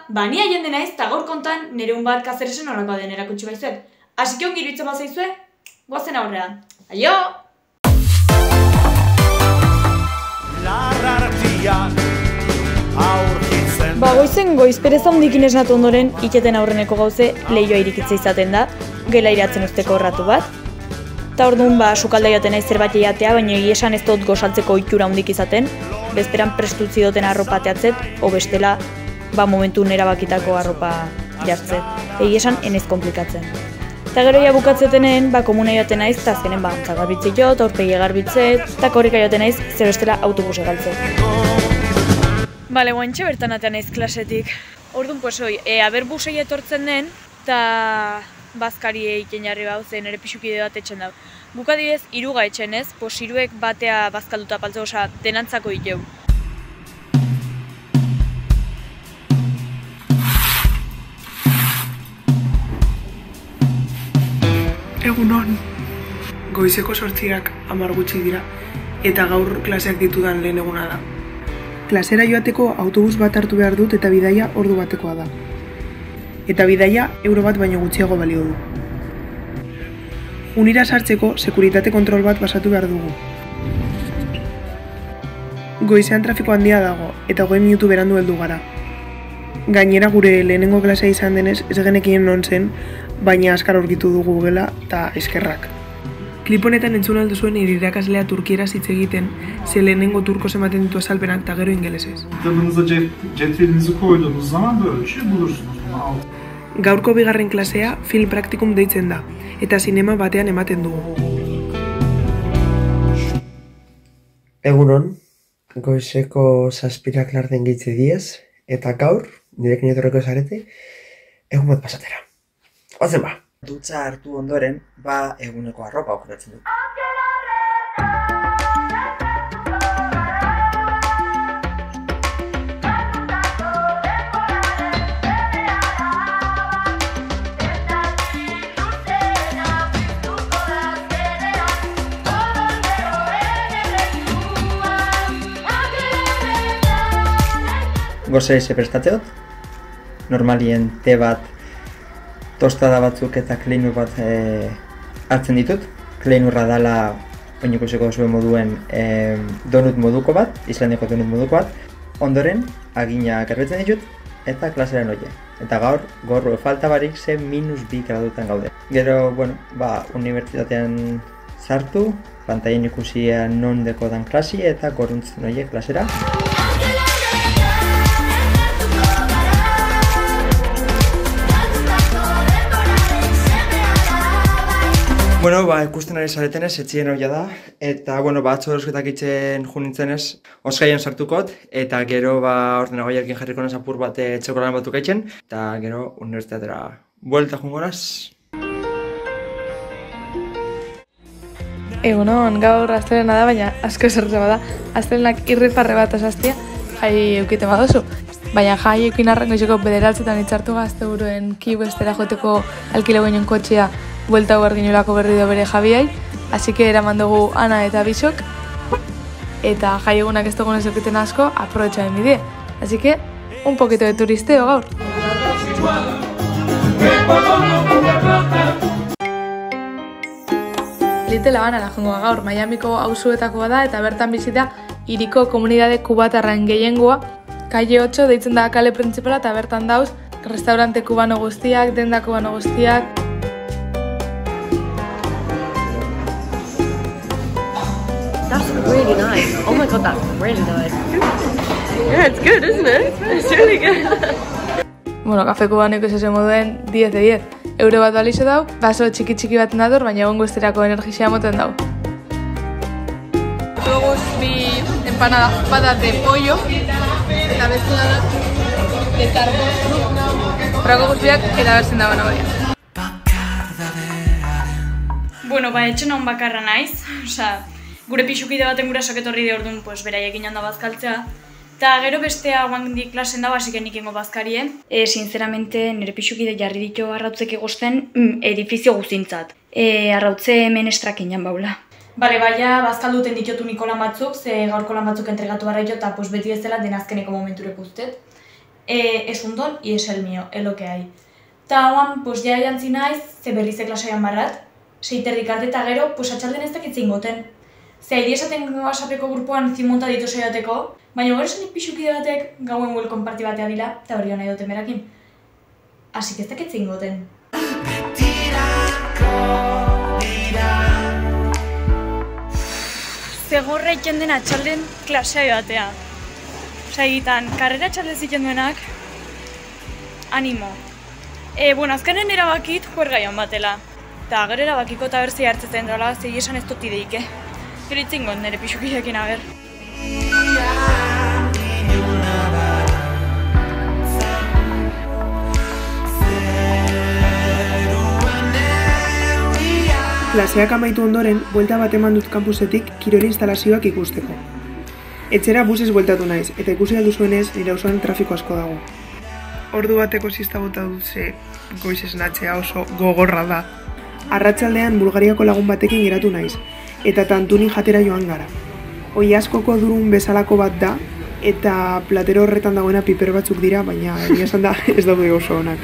Ni jende naiz, eta gaur kontan nire bat Kazeresen horako den erakutsi baizuet. Asik ongi iruditzen bazaizue, goazen aurrean. Aio! Goizen goizperez handikin esnatu ondoren, iketen aurreneko gauze lehioa irikitza izaten da, gela iratzen usteko erratu bat. Eta orduan, sukalda joaten naiz zerbait jatea, baina esan ez dut gosaltzeko ohitura handik izaten, bezperan prestutzi duten arropa teatzet, o bestela, momentu erabakitako arropa jartzet. Esan enez komplikatzen. Eta gero ja bukatzetenen, komuna joaten naiz, eta azkenen antza garbitzit jot, aurpegi garbitzet, eta korrika joaten naiz, zer bestela autobuse galtzet. Guantxe bertan atean naiz klasetik. Orduan, aber busei etortzen den, eta bazkari egiten jarri bau, zen ere pixukide bat etxen dau. Bukadidez, iruga etxen ez, iruek batea bazkalduta paltze, denantzako iteu. Egunon, goizeko 8:00 10 gutxi dira, eta gaur klaseak ditudan lehen eguna da. Klasera joateko autobus bat hartu behar dut eta bidaia ordu batekoa da. Eta bidaia euro bat baino gutxiago balio du. Unira sartzeko sekuritate kontrol bat pasatu behar dugu. Goizean trafiko handia dago eta 20 minutu berandu heldu gara. Gainera gure lehenengo klasea izan denez ez genekien non zen, baina askar aurkitu dugu gela eta eskerrak. Klip honetan entzun aldu zuen nire irakaslea turkieraz hitz egiten, ze lehenengo turkoz ematen ditu azalpenak eta gero ingelesez. Gaurko bigarren klasea film praktikum deitzen da, eta sinema batean ematen dugu. Egunon, goizeko 7:00 larden gitzi diez, eta gaur, nirekin etorreko zarete, egun bat pasatera. Ozen ba! Dutza hartu ondoren, eguneko arropa aukeratzen dut. Gozei ze prestatzeot, normalien te bat, tostada batzuk eta kleinur bat hartzen ditut. Kleinurra dala, oinikuseko zuen moduen donut moduko bat, Islandeko donut moduko bat. Ondoren, agina garbitzen ditut eta klasera noie. Eta gaur, gorro falta barik ze -2 gradutan gaude. Gero, unibertsitatean sartu, pantaien ikusia non deko dan klasi eta goruntz noie klasera. Ikusten ari zaretenez, etxien hoia da, eta, atzo erosketak itxen junintzenez, oskaien sartukot, eta gero, ordenagoiarekin jarriko nez apur bat txokolan batuk aitzen, eta gero, unibertsitatera buelta jungonaz. Egunon, gaur astelena da, baina asko esertza bada, astelenak irriparre bat osastia, jai eukite badozu. Baina jai eukin arren goizeko bederaltzetan itxartu gazte buruen kiu estera joteko alkile goinen kotxea buelta guarginolako berri do bere jabiai, así que eraman dugu Ana eta Bisok, eta jai egunak ez dugun ez eukiten asko, aprobetxaen bide. Así que, un poquito de turisteo gaur. Little Havanara joango gaur, Miamiko auzuetakoa da eta bertan bizita hiriko komunidade kubatarren gehiengoa. Calle 8 deitzen da kale printzipala eta bertan dauz restaurante kubano guztiak, denda kubano guztiak. That's really nice. Oh my god, that's really nice. Yeah, it's good, isn't it? It's really good. Kafe kubaneko esasen moduen 10 de 10. Euro bat balizo dau, baso txiki bat nador, baina egon guzterako energizia moten dau. Duguz bi empanada patas de pollo, eta bezala da, de carbón. Prago guztiak eta berzen da bana baina. Etxen hon bakarra naiz, gure pixukide baten gurasoak etorri de orduan, beraiekin handa bazkaltzea. Eta gero bestea guandik klasen da, basiken ikengo bazkarie. Sinceramente, nire pixukide jarri ditu arrautzek egozten edifizio guztintzat. Arrautze hemen estrakin jan baula. Baina bazkalduten ditutu niko lan batzuk, ze gaurko lan batzuk entregatu barra ito, eta beti bezala denazkeneko momenturek ustet. es un don y es el mío, es lo que hay. Ta hauan, pues ja jantzi naiz, ze berrize klasaian barrat, 6:30 arte eta gero, pues atxalden ez dakit zingoten. Ze haidi esaten WhatsAppeko grupuan zimonta ditu saiateko, baina gero esan pixukide batek gauen welcome party batea dila, eta hori nahi duten berakin. Así que ez dakit zingoten. Zegorra iken den atxalden klasea batea. Osa egitan, karrera atxalde ziken duenak, animo. Bueno, azkenen erabakit juergaian batela. Eta gero erabakiko eta berzei hartzetzen dola, zei esan ez dut ideike. Gero itzingon nire pixukidekin aber. Klaseak amaitu ondoren, buelta bat eman dut kampusetik kirol instalazioak ikusteko. Etxera busez bueltatu naiz, eta ikusi alduzuenez nire auzoan trafiko asko dago. Ordu bateko siesta bota dut ze goiz esnatzea oso gogorra da. Arratsaldean Bulgariako lagun batekin geratu naiz, eta tantuni jatera joan gara. Hoi askoko durun bezalako bat da, eta platero horretan dagoena piper batzuk dira, baina egia esan da ez daude oso onak.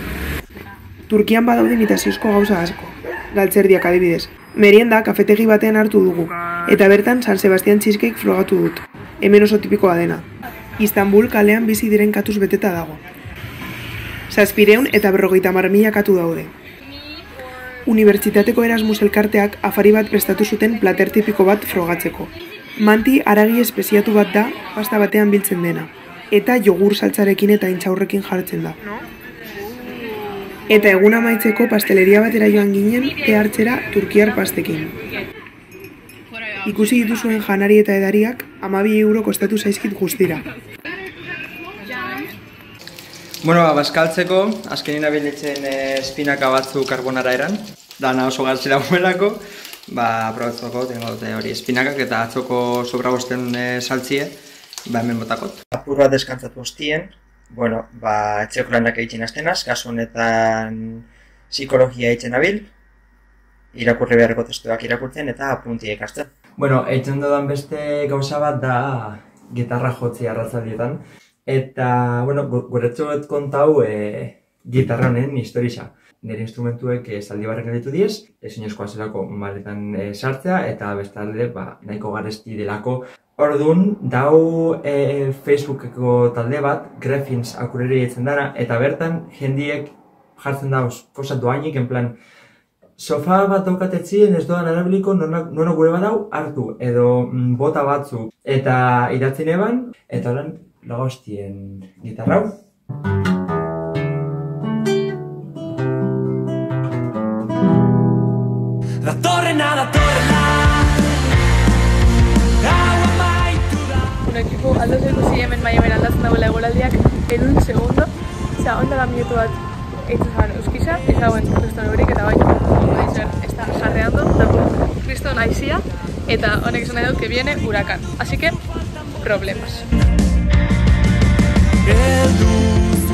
Turkian badaude imitaziozko gauza asko, galtzerdiak adibidez. Merienda kafetegi batean hartu dugu, eta bertan San Sebastian cheesecake frogatu dut, hemen oso tipikoa dena. Istanbul kalean bizi diren katuz beteta dago. 700 eta 50.000 katu daude. Unibertsitateko Erasmus elkarteak afari bat prestatu zuten plater tipiko bat frogatzeko. Manti haragi espeziatu bat da, pasta batean biltzen dena. Eta jogur saltzarekin eta intxaurrekin jartzen da. Eta egun amaitzeko pasteleria batera joan ginen te hartzera turkiar pastekin. Ikusi dituzuen janari eta edariak 12 euro kostatu zaizkit guztira. Bueno, bazkaltzeko, azkenin abiletzen espinaka batzu karbonara eran, dana oso galtzera buelako, probatzeko, tengo dute hori espinakak eta atzoko sobra bosten saltzie, hemen botakot. Apur bat deskantzatu hostien, bueno, etxeko lanak egiten aztenaz, kasu honetan psikologia egiten abil, irakurri beharreko testuak irakurtzen eta apunti ikasten. Bueno, egiten dudan beste gauza bat da gitarra jotzea arratzaldietan. Eta, bueno, guretxoet kontau gitarra honen historia. Nire instrumentuek zaldi barren galitu diez, ezinezkoa zelako maletan sartzea, eta bestalde nahiko garesti delako. Orduan, dau Facebookeko talde bat, Greffins akurreri etzen dara, eta bertan jendiek jartzen dauz, kosa doainik, en plan, sofa bat daukatetzien ez doan arabiliko nono gure badau hartu, edo bota batzu, eta idatzen eban, eta horan, lagostien gitarrau. Ekipo aldo ikusi hemen Miamin aldatzen dagoela eguraldiak en un segundo. Osea, ondala minutu bat eitzen zaban euskisa, ez dagoen kriston eurik eta baina ez da jarreando, dago kriston aizia, eta honek esan nahi dut que viene huracan. Así que, problemas.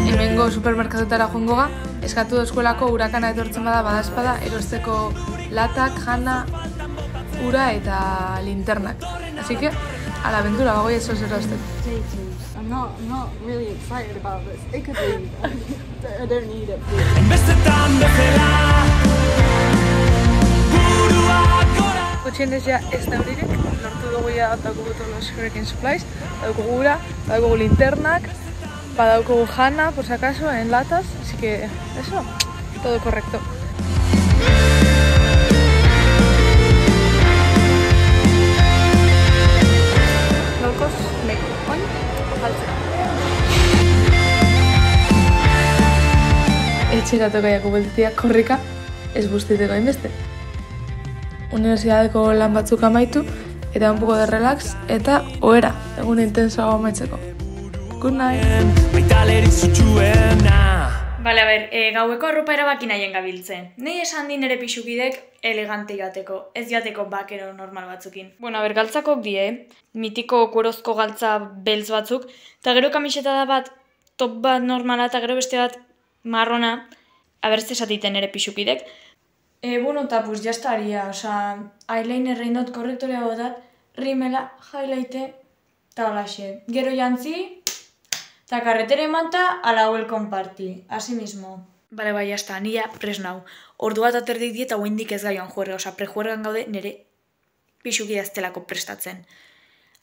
Hemengo supermerkatutara joango ga, eskatu eskuelako hurakana etortzen bada badazpada erosteko latak, jana, ura eta linternak. Así que, a la aventura bagoi eso es erosten. I'm not really excited about this. It could be. I don't need it. Gutxienez ja ez da horirik, lortu dugu ja daukugu los Hurricane Supplies, daukugu ura, daukugu linternak, badaukugu jana, por si acaso, en latas, así que eso, todo correcto. Locos, neko, oin, jaltzera. Etxera tokaiako beltetia korrika, ez bustiteko hainbeste. Universidadeko lan batzuk amaitu, eta un poco de relax, eta ohera, egun intensoago amaitzeko. Good night! Bale, a ber, gaueko arropa erabaki nahien gabiltze. Nei esan din ere pixukidek elegante joateko, ez joateko bakero normal batzukin. Bueno, a ber, galtzakok die, mitiko kuerozko galtza beltz batzuk, eta gero kamiseta da bat, top bat normala, eta gero beste bat marrona, abertze esatiten ere pixukidek. Bueno, eta pues ya estaría, oza, eyeliner reindot korrektorea botat, rimela, highlighte, eta holaxe. Gero jantzi, Ta karretere manta a la welcome party, así mismo. Bale, bai, hasta, nila presnau. Ordua eta terdik dieta oendik ez gaioan juerga, oza, prejuergan gaude nire pixuki daztelako prestatzen.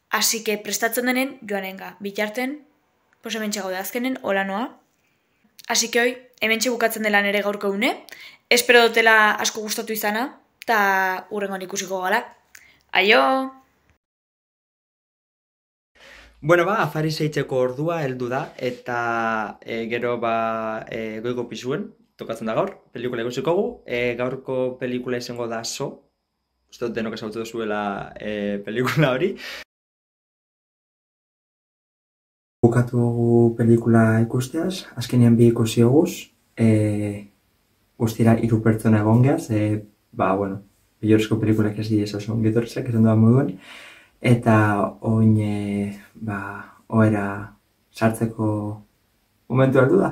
Así que prestatzen denen joanenga, bitarten, pues hementxe gaude azkenen, hola noa. Así que hoi, hementxe bukatzen dela nire gaurko une, espero dutela asko gustatu izana, eta hurrengoan ikusiko gala. Aio! Bueno, afari zeitzeko ordua heldu da, eta gero goiko pisuen, tokatzen da gaur, pelikula ikusiko gu. Gaurko pelikula izango da So, uste dut denok ezagutu duzuela pelikula hori. Bukatu dugu pelikula ikusteaz, azkenean bi ikusi oguz, guztira 3 pertsona egon geaz, bilorezko pelikulak ez dira oso ongitorrezak esan duan moduen, eta oin, oera sartzeko momentu hartu da.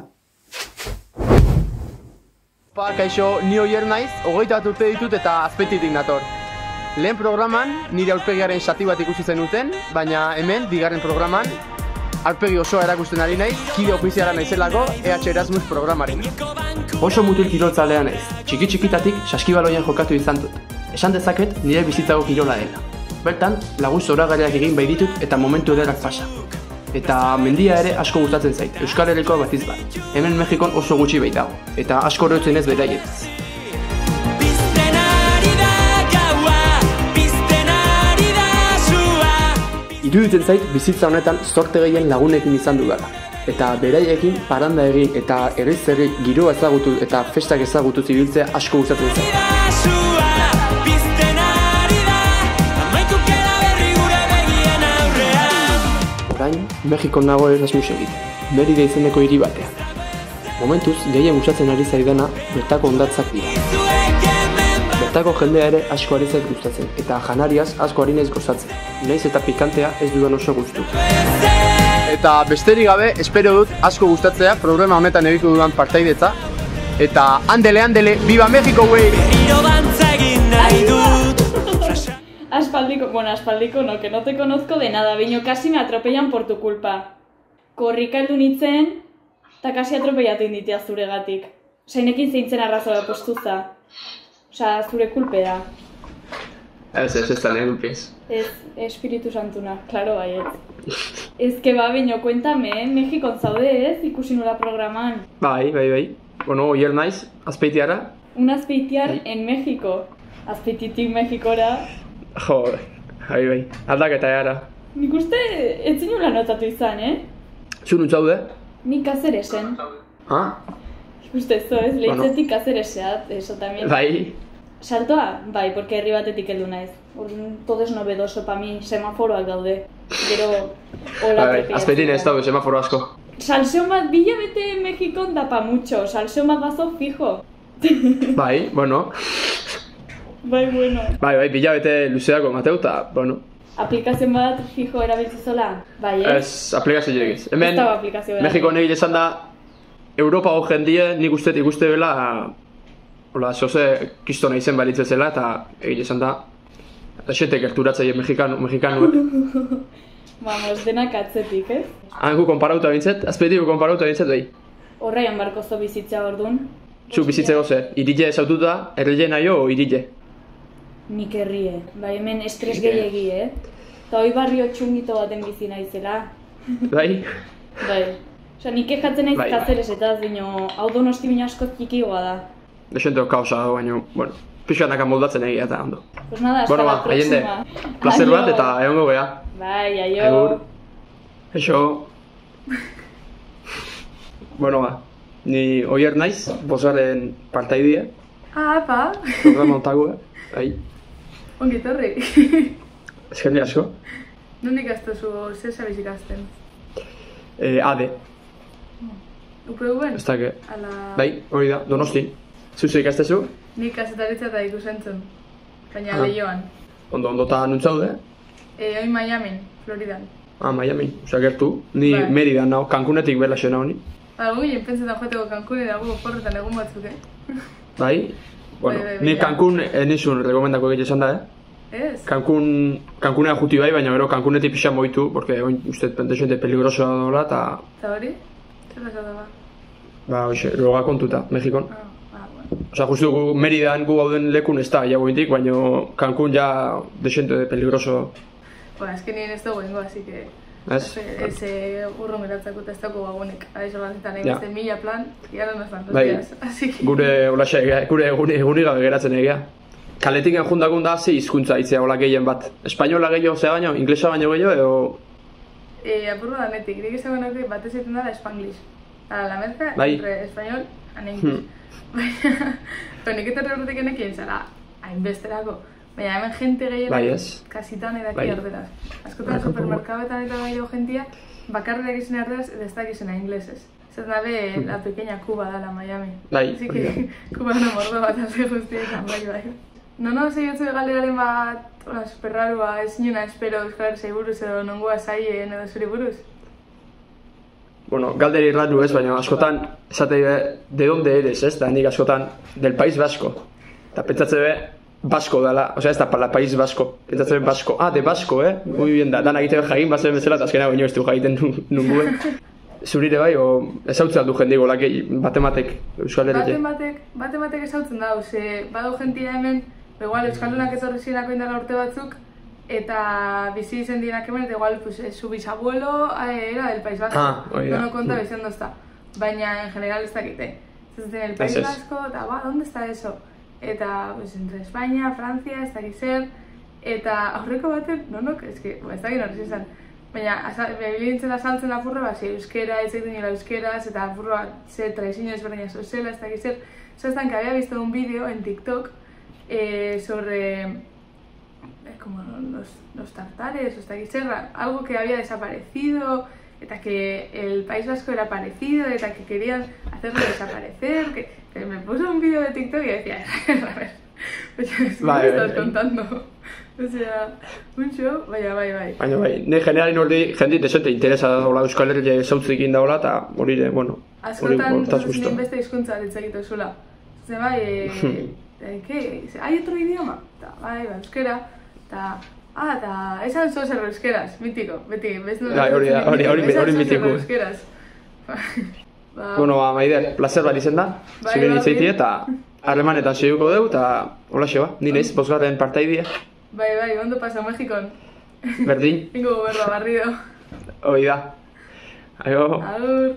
Kaixo, ni Oier naiz, 21 urte ditut eta Azpeititik nator. Lehen programan nire aurpegiaren zati bat ikusi zenuten, baina hemen, bigarren programan, aurpegi osoa erakusten ari naiz, kide ofiziala naizelako EH Erasmus programari. Oso mutil kiroltzalea naiz, txiki-txikitatik saskibaloian jokatu izan dut. Esan dezaket nire bizitzago kirola dela. Bertan, lagun zoragarriak egin bai ditut eta momentu ederrak pasa. Eta mendia ere asko gustatzen zait, Euskal Herrikoa batiz bat. Hemen Mexikon oso gutxi baitago, eta asko horretzen ez beraietz. Iruditzen zait bizitza honetan zorte gehien lagunekin izan dudala. Eta beraiekin paranda egin eta herriz-herri giroa ezagutu eta festak ezagutu zibiltzea asko gustatzen zait. Orain, Mexikon nago Erasmus egiten, Merida izeneko hiri batean. Momentuz, gehien gustatzen ari zaidana bertako hondatzak dira. Bertako jendea ere asko ari zait gustatzen, eta janariaz asko ari naiz gozatzen. Naiz eta pikantea ez dudan oso gustu. Eta besterik gabe, espero dut asko gustatzea programa honetan egiko dudan partaidetza. Eta andele, viva México, güey! Aspaldiko no, que no te conozco de nada, biño casi me atropellan por tu culpa. Korrika heldu nintzen, eta kasi atropellatu inditea zuregatik. Sainekin zeintzen arrazoa postuza. Osa, zure kulpea. Ez da nire kulpiez. Ez, Espiritu Santuna, klaro baiet. Ez que biño, cuéntame, Mexikon zaude ez, ikusi nula programan. Bai. Bueno, Oier naiz, Azpeitiara. Un azpeitiar en México. Azpeititik Mexikora. Jode, bai, aldaketa gara. Nik uste, ez zinula notatu izan, Zu nuntzaude? Nik Kazeresen. Ah? Ikuste zo ez, lehitzetik Kazereseat, eso también. Bai. Saltoa? Bai, porque herri batetik heldu naiz. Todo es novedoso pa mi, semaforoak daude. Gero, hola Bai, Azpeitin ez daude semaforo asko. Salseon bat bila bete Mexikon da pa mucho, salseon bat bazo fijo. Bai, bueno. Bai, bueno. Bai, bila bete luzeako mateu eta, bueno. Aplikazio bat fijo erabiltzizola? Bai, Ez, aplikazio jirekiz. Hemen, ez dago aplikazio Mexiko negile esan da, Europa ho jendie nik ikuste bela, hola, zoze kistona izen balitz bezala, eta egile esan da, xente gerturatzaile mexikanuek. Vamos, denak atzetik, ez? Hangu konparauta bintzet, Azpeitiko konparauta bintzet, bai. Horraian barko zo bizitza ordun. Zu bizitze goze, irile ezaututa, errile naio o irile? Nik herrie, bai hemen estres gehiegi, Eta hoi barrio txungito baten bizi naizela. Bai? Bai. Osa, nik kejatzen naiz Kazeresetaz, bino, hau Donosti bino asko txikigoa da. Desenteo kausa dago, baina, bueno, pixkanak amoldatzen egia eta ondo. Pues nada, hasta la próxima. Placer bat eta egongo gea. Bai, aio. Egur. Eixo. Bueno, ni Oier naiz, bosaren partaidea. Apa! Programa ontagoa, bai. Ongi torri. Eskerri asko. Non ikastozu, zer zabiz ikasten? ADE. UPV-en? Ez dake. Ala... Bai, hori da, Donosti. Zuzu ikastezu? Nik kazetaritza eta ikusentzun. Baina Leioan. Ondo eta nuntzaude? Oin Miamin, Floridan. Ah, Miami, oza gertu. Ni Meridan nago, Cancunetik bela xena honi. Guen pentsetan joateko Cancuni dago porretan egun batzuk, Bai? Bueno, ni Cancun nizun rekomendako egite esan da, Ez? Cancunera juti bai, baina gero Cancunetik pixa moitu, porque uste pentexente peligrosoa dola, eta... Eta hori? Zer pasatu ba? Ba, hoxe, droga kontuta, Mexikon. Bueno. Osa, justu gu Meridan gu gauden lekun ez da, jago indik, baina Cancun ja desente peligroso. Ba, eskenien ez dugu ingo, así que... Ez? Ez urrun geratzakut ez dago gagunik. Aizo bazetan egin beste 1000 plan, ya no nos dan 2 bai, días, así que... Gure olaxe, gure egunik gabe geratzen egea. Kaletik enjundakun da, ze hizkuntza itzea hola gehien bat. Espainola gehiago zea baino, inglesa baino gehiago, edo... Apurro danetik, nik ezagun nuke batez egiten da Spanglish. La mezcla bai. entre español and English. Baina, nik etorri horretik enekien zara, hainbesterako. Baina hemen jente gehiago, bai, ez? kasitan edaki bai. erderaz. Askotan supermerkabetan eta gehiago jentia, bakarrik izan erderaz, ez dakizena inglesez. Zer nabe, la pequeña Cuba da la Miami. Bai, Así que, Cuba no mordo bat alde guztietan, bai. No, zeiotzu galderaren bat, superrarua, ez nuna espero Euskal Herriai buruz edo nongoa zaien edo zuri buruz? Bueno, galderi raro ez, baina askotan, esate de donde eres, ez? Da nik askotan, del País Vasco. Eta pentsatze be, Basko dela, osea ez da para País Vasco. Pentsatze be, Basko. De Basko, Muy bien da, dan egite jagin bazen bezala, eta azkena baino ez du jagiten nunguen. Zurire bai, o ezautzen aldu jende golakei, batematek, Euskal Herriai? Batematek ezautzen da, ze badu jentia hemen, igual Euskaldunak etorri zirenako indala urte batzuk, eta bizi izen dienak hemen, eta igual, su bisabuelo era del País Vasco. No konta biziendo ezta. Baina, en general, ez dakite. Ez el País Vasco, eta ¿dónde está eso? Eta, entre España, Francia, ez dakit zer, eta aurreko baten, ez dakit horrez izan. Baina, bebilintzen azaltzen apurra, euskera, ez egiten nila euskeraz, eta apurra, ze traizino ezberdina zozela, ez dakit zer. Zaztan, que había visto un vídeo en TikTok sobre como los tartares, o sea, que algo que había desaparecido, eta que el País Vasco era parecido, eta que querían hacerlo desaparecer, que me puso un vídeo de TikTok y decía, a ver, pues ¿qué me estás contando? O sea, un show, bai. Baina bai, ne generalin hori jendit esente interesa daula Euskal Herriai zautzikin daula, eta hori de, bueno, askotan, zinen beste hizkuntza ditzakito zula. Zer bai, hay otro idioma? Bai, euskera, eta esan zozer euskeraz, mitiko, beti, hori mitiko. Bueno, Maider, placer bat izen da, ziren itzaiti eta harremanetan segiko deu, eta hola xeba, nineiz, bosgarren partaidea. Bai, ondo pasa Mexikon. Berdin. Ingo goberra barrido. Hoi da. Aio. Agur.